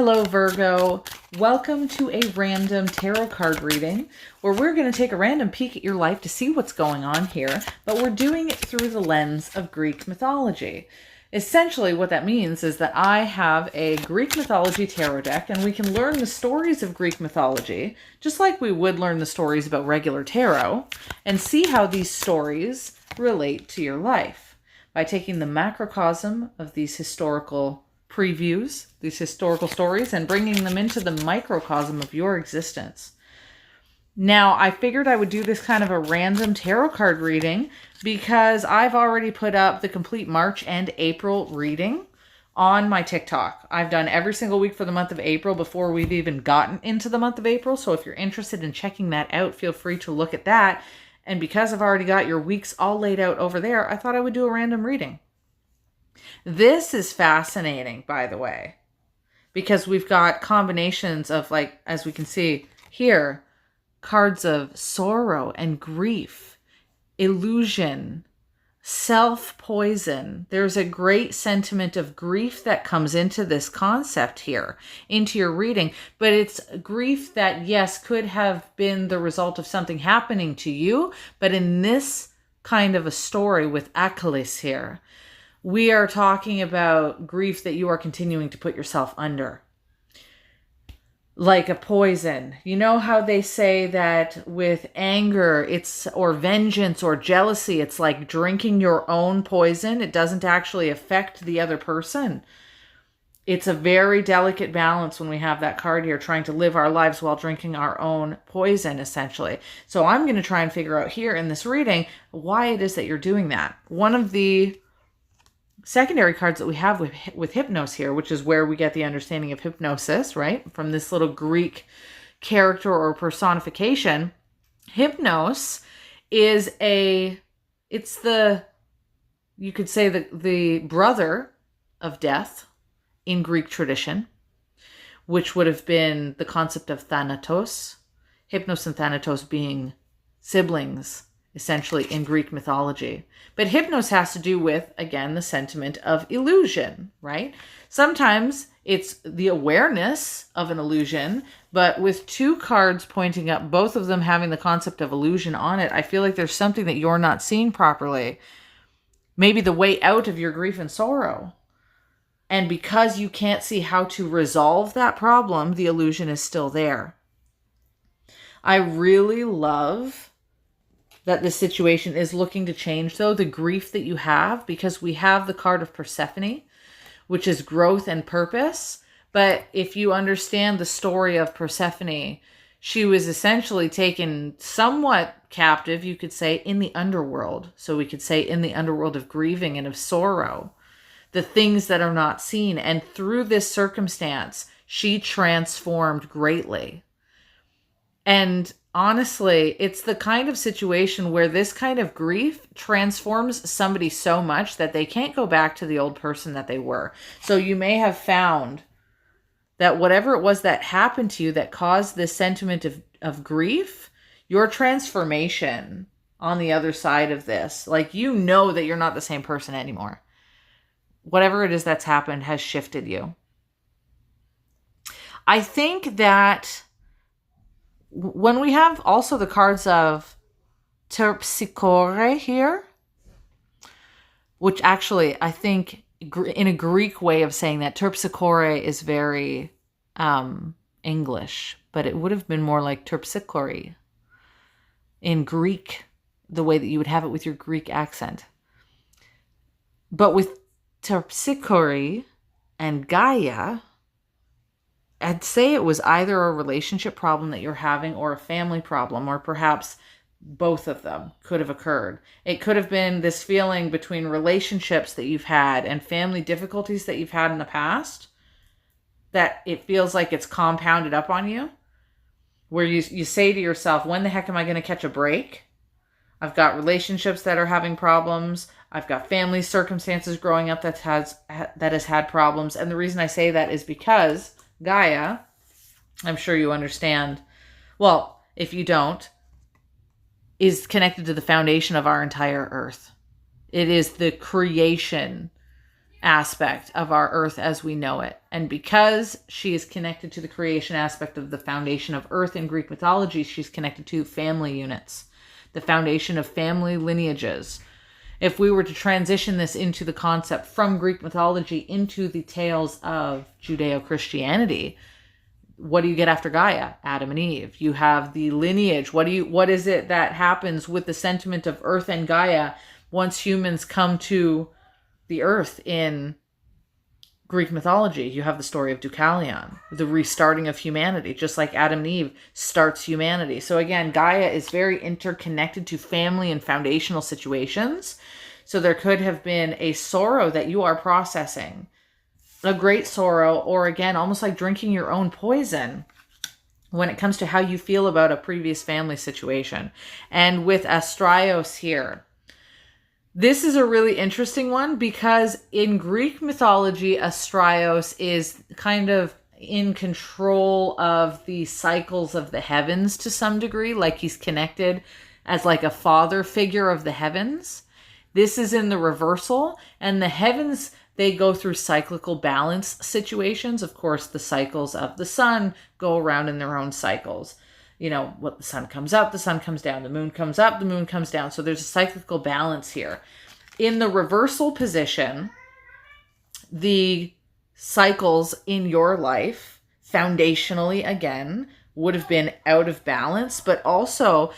Hello, Virgo. Welcome to a random tarot card reading where we're going to take a random peek at your life to see what's going on here, but we're doing it through the lens of Greek mythology. Essentially, what that means is that I have a Greek mythology tarot deck, and we can learn the stories of Greek mythology, just like we would learn the stories about regular tarot, and see how these stories relate to your life by taking the macrocosm of these historical previews, these historical stories, and bringing them into the microcosm of your existence. Now, I figured I would do this kind of a random tarot card reading because I've already put up the complete March and April reading on my TikTok. I've done every single week for the month of April before we've even gotten into the month of April. So if you're interested in checking that out, feel free to look at that. And because I've already got your weeks all laid out over there, I thought I would do a random reading. This is fascinating, by the way, because we've got combinations of, like, as we can see here, cards of sorrow and grief, illusion, self-poison. There's a great sentiment of grief that comes into this concept here, into your reading, but it's grief that, yes, could have been the result of something happening to you, but in this kind of a story with Achilles here, we are talking about grief that you are continuing to put yourself under. Like a poison. You know how they say that with anger, or vengeance or jealousy, it's like drinking your own poison. It doesn't actually affect the other person. It's a very delicate balance when we have that card here, trying to live our lives while drinking our own poison, essentially. So I'm going to try and figure out here in this reading why it is that you're doing that. One of the secondary cards that we have with Hypnos here, which is where we get the understanding of hypnosis, right? From this little Greek character or personification. Hypnos is you could say the brother of death in Greek tradition, which would have been the concept of Thanatos. Hypnos and Thanatos being siblings, essentially, in Greek mythology. But Hypnos has to do with, again, the sentiment of illusion, right? Sometimes it's the awareness of an illusion, but with two cards pointing up, both of them having the concept of illusion on it, I feel like there's something that you're not seeing properly. Maybe the way out of your grief and sorrow. And because you can't see how to resolve that problem, the illusion is still there. I really love that the situation is looking to change, though, the grief that you have, because we have the card of Persephone, which is growth and purpose. But if you understand the story of Persephone, she was essentially taken somewhat captive, you could say, in the underworld. So we could say in the underworld of grieving and of sorrow, the things that are not seen. And through this circumstance, she transformed greatly. And honestly, it's the kind of situation where this kind of grief transforms somebody so much that they can't go back to the old person that they were. So you may have found that whatever it was that happened to you that caused this sentiment of grief, your transformation on the other side of this, like, you know that you're not the same person anymore. Whatever it is that's happened has shifted you. I think that when we have also the cards of Terpsichore here, which actually I think in a Greek way of saying that, Terpsichore is very English, but it would have been more like Terpsichore in Greek, the way that you would have it with your Greek accent. But with Terpsichore and Gaia, I'd say it was either a relationship problem that you're having or a family problem, or perhaps both of them could have occurred. It could have been this feeling between relationships that you've had and family difficulties that you've had in the past, that it feels like it's compounded up on you, where you say to yourself, when the heck am I going to catch a break? I've got relationships that are having problems. I've got family circumstances growing up that has had problems. And the reason I say that is because Gaia, I'm sure you understand, well, if you don't, is connected to the foundation of our entire earth. It is the creation aspect of our earth as we know it. And because she is connected to the creation aspect of the foundation of earth in Greek mythology, she's connected to family units, the foundation of family lineages. If we were to transition this into the concept from Greek mythology into the tales of Judeo-Christianity, what do you get after Gaia? Adam and Eve. You have the lineage. What is it that happens with the sentiment of earth and Gaia once humans come to the earth in Greek mythology? You have the story of Deucalion, the restarting of humanity, just like Adam and Eve starts humanity. So again, Gaia is very interconnected to family and foundational situations. So there could have been a sorrow that you are processing, a great sorrow, or again, almost like drinking your own poison when it comes to how you feel about a previous family situation. And with Astraios here, this is a really interesting one because in Greek mythology, Astraios is kind of in control of the cycles of the heavens to some degree, like he's connected as like a father figure of the heavens. This is in the reversal, and the heavens, they go through cyclical balance situations. Of course, the cycles of the sun go around in their own cycles. You know, what the sun comes up, the sun comes down, the moon comes up, the moon comes down. So there's a cyclical balance here. In the reversal position, the cycles in your life, foundationally again, would have been out of balance, but also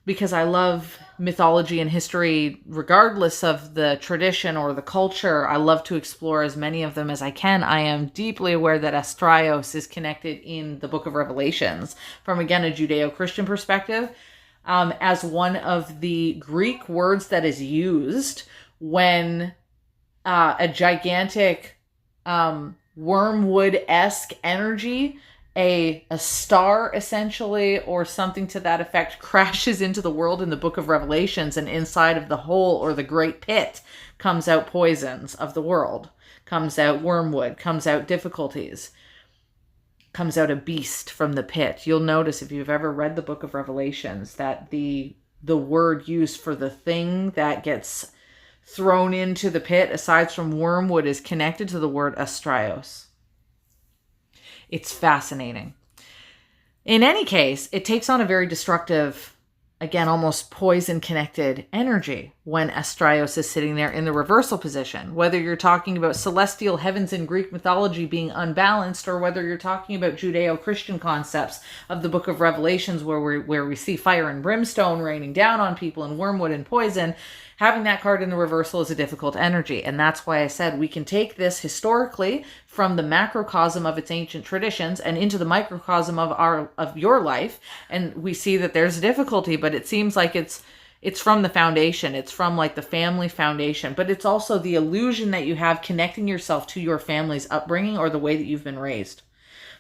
because I love mythology and history, regardless of the tradition or the culture, I love to explore as many of them as I can. I am deeply aware that Astraios is connected in the Book of Revelations from, again, a Judeo-Christian perspective, as one of the Greek words that is used when a gigantic wormwood-esque energy, a star essentially, or something to that effect, crashes into the world in the Book of Revelations, and inside of the hole or the great pit comes out poisons of the world, comes out wormwood, comes out difficulties, comes out a beast from the pit. You'll notice if you've ever read the Book of Revelations that the word used for the thing that gets thrown into the pit, aside from wormwood, is connected to the word Astraios. It's fascinating. In any case, it takes on a very destructive, again, almost poison-connected energy when Astraios is sitting there in the reversal position. Whether you're talking about celestial heavens in Greek mythology being unbalanced, or whether you're talking about Judeo-Christian concepts of the Book of Revelations where we see fire and brimstone raining down on people and wormwood and poison, having that card in the reversal is a difficult energy. And that's why I said we can take this historically from the macrocosm of its ancient traditions and into the microcosm of your life. And we see that there's a difficulty, but it seems like it's from the foundation. It's from like the family foundation, but it's also the illusion that you have connecting yourself to your family's upbringing or the way that you've been raised.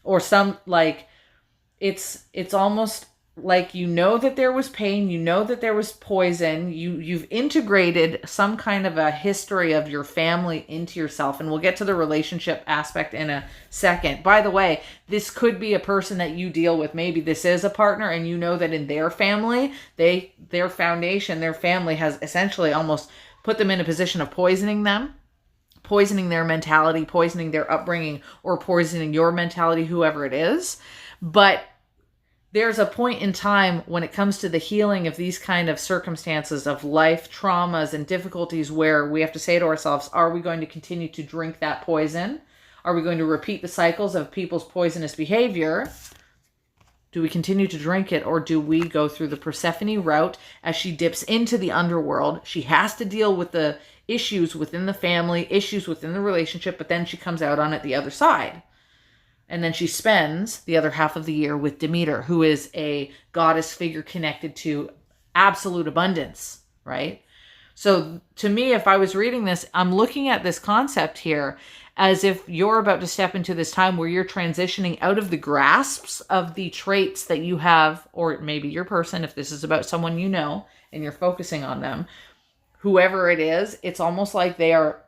Or some, like, it's almost like, you know that there was pain, you know that there was poison, you've integrated some kind of a history of your family into yourself. And we'll get to the relationship aspect in a second. By the way, this could be a person that you deal with. Maybe this is a partner, and you know that in their family, their foundation, their family has essentially almost put them in a position of poisoning them, poisoning their mentality, poisoning their upbringing, or poisoning your mentality, whoever it is. But there's a point in time when it comes to the healing of these kind of circumstances of life traumas and difficulties where we have to say to ourselves, are we going to continue to drink that poison? Are we going to repeat the cycles of people's poisonous behavior? Do we continue to drink it, or do we go through the Persephone route as she dips into the underworld? She has to deal with the issues within the family, issues within the relationship, but then she comes out on it the other side. And then she spends the other half of the year with Demeter, who is a goddess figure connected to absolute abundance, right? So to me, if I was reading this, I'm looking at this concept here as if you're about to step into this time where you're transitioning out of the grasps of the traits that you have, or maybe your person, if this is about someone you know and you're focusing on them, whoever it is, it's almost like they are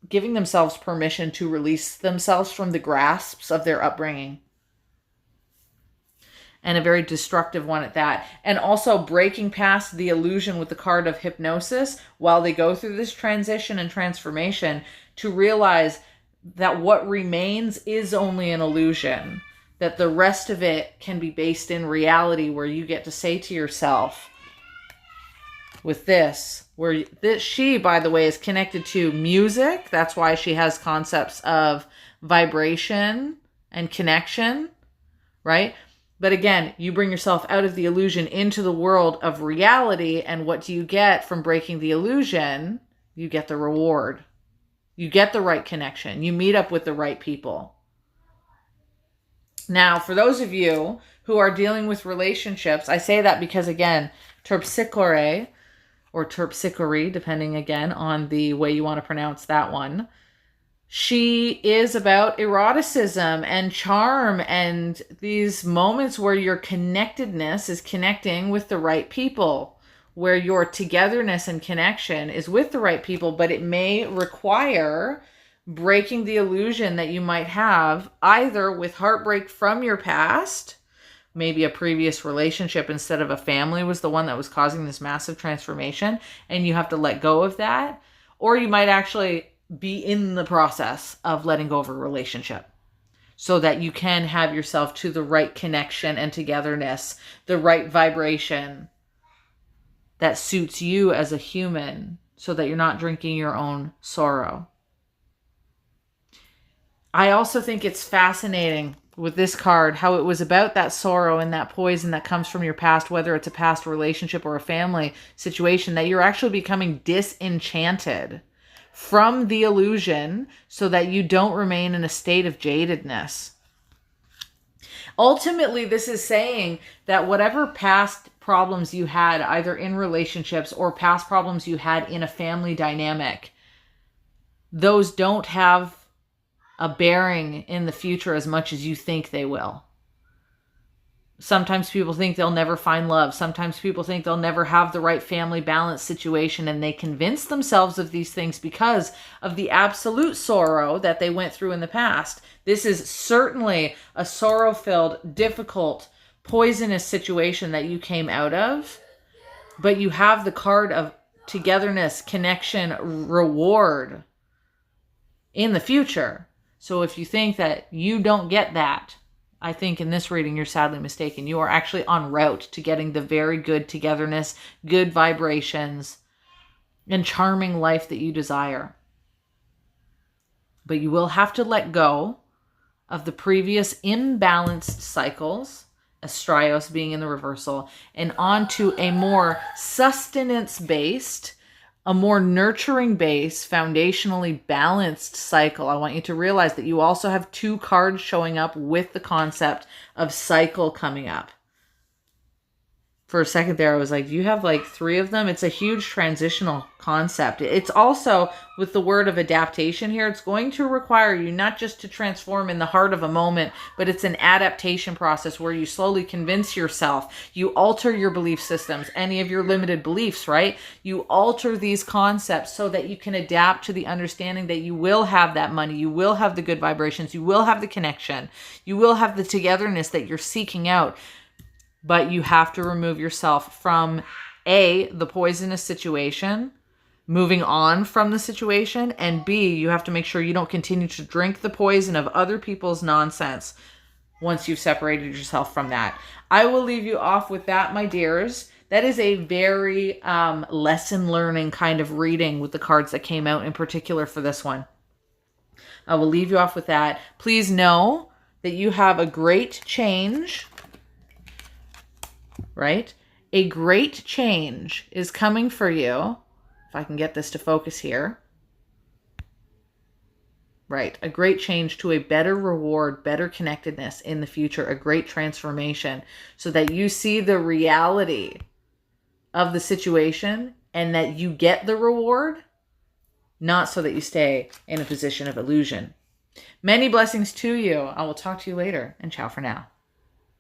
giving themselves permission to release themselves from the grasps of their upbringing. And a very destructive one at that. And also breaking past the illusion with the card of hypnosis while they go through this transition and transformation to realize that what remains is only an illusion, that the rest of it can be based in reality, where you get to say to yourself with this, where this, she, by the way, is connected to music. That's why she has concepts of vibration and connection, right? But again, you bring yourself out of the illusion into the world of reality. And what do you get from breaking the illusion? You get the reward. You get the right connection. You meet up with the right people. Now, for those of you who are dealing with relationships, I say that because, again, Terpsichore, or Terpsichore, depending again on the way you want to pronounce that one, she is about eroticism and charm and these moments where your connectedness is connecting with the right people, where your togetherness and connection is with the right people, but it may require breaking the illusion that you might have either with heartbreak from your past, maybe a previous relationship instead of a family was the one that was causing this massive transformation, and you have to let go of that, or you might actually be in the process of letting go of a relationship so that you can have yourself to the right connection and togetherness, the right vibration that suits you as a human, so that you're not drinking your own sorrow. I also think it's fascinating with this card how it was about that sorrow and that poison that comes from your past, whether it's a past relationship or a family situation, that you're actually becoming disenchanted from the illusion so that you don't remain in a state of jadedness. Ultimately, this is saying that whatever past problems you had, either in relationships or past problems you had in a family dynamic, those don't have a bearing in the future as much as you think they will. Sometimes people think they'll never find love. Sometimes people think they'll never have the right family balance situation, and they convince themselves of these things because of the absolute sorrow that they went through in the past. This is certainly a sorrow-filled, difficult, poisonous situation that you came out of, but you have the card of togetherness, connection, reward in the future. So if you think that you don't get that, I think in this reading, you're sadly mistaken. You are actually en route to getting the very good togetherness, good vibrations, and charming life that you desire. But you will have to let go of the previous imbalanced cycles, Astraios being in the reversal, and onto a more sustenance-based, a more nurturing-based, foundationally balanced cycle. I want you to realize that you also have 2 cards showing up with the concept of cycle coming up. For a second there, I was like, do you have like 3 of them? It's a huge transitional concept. It's also, with the word of adaptation here, it's going to require you not just to transform in the heart of a moment, but it's an adaptation process where you slowly convince yourself, you alter your belief systems, any of your limited beliefs, right? You alter these concepts so that you can adapt to the understanding that you will have that money, you will have the good vibrations, you will have the connection, you will have the togetherness that you're seeking out. But you have to remove yourself from A, the poisonous situation, moving on from the situation, and B, you have to make sure you don't continue to drink the poison of other people's nonsense once you've separated yourself from that. I will leave you off with that, my dears. That is a very lesson learning kind of reading with the cards that came out in particular for this one. I will leave you off with that. Please know that you have a great change. Right? A great change is coming for you. If I can get this to focus here. Right. A great change to a better reward, better connectedness in the future, a great transformation so that you see the reality of the situation and that you get the reward, not so that you stay in a position of illusion. Many blessings to you. I will talk to you later, and ciao for now.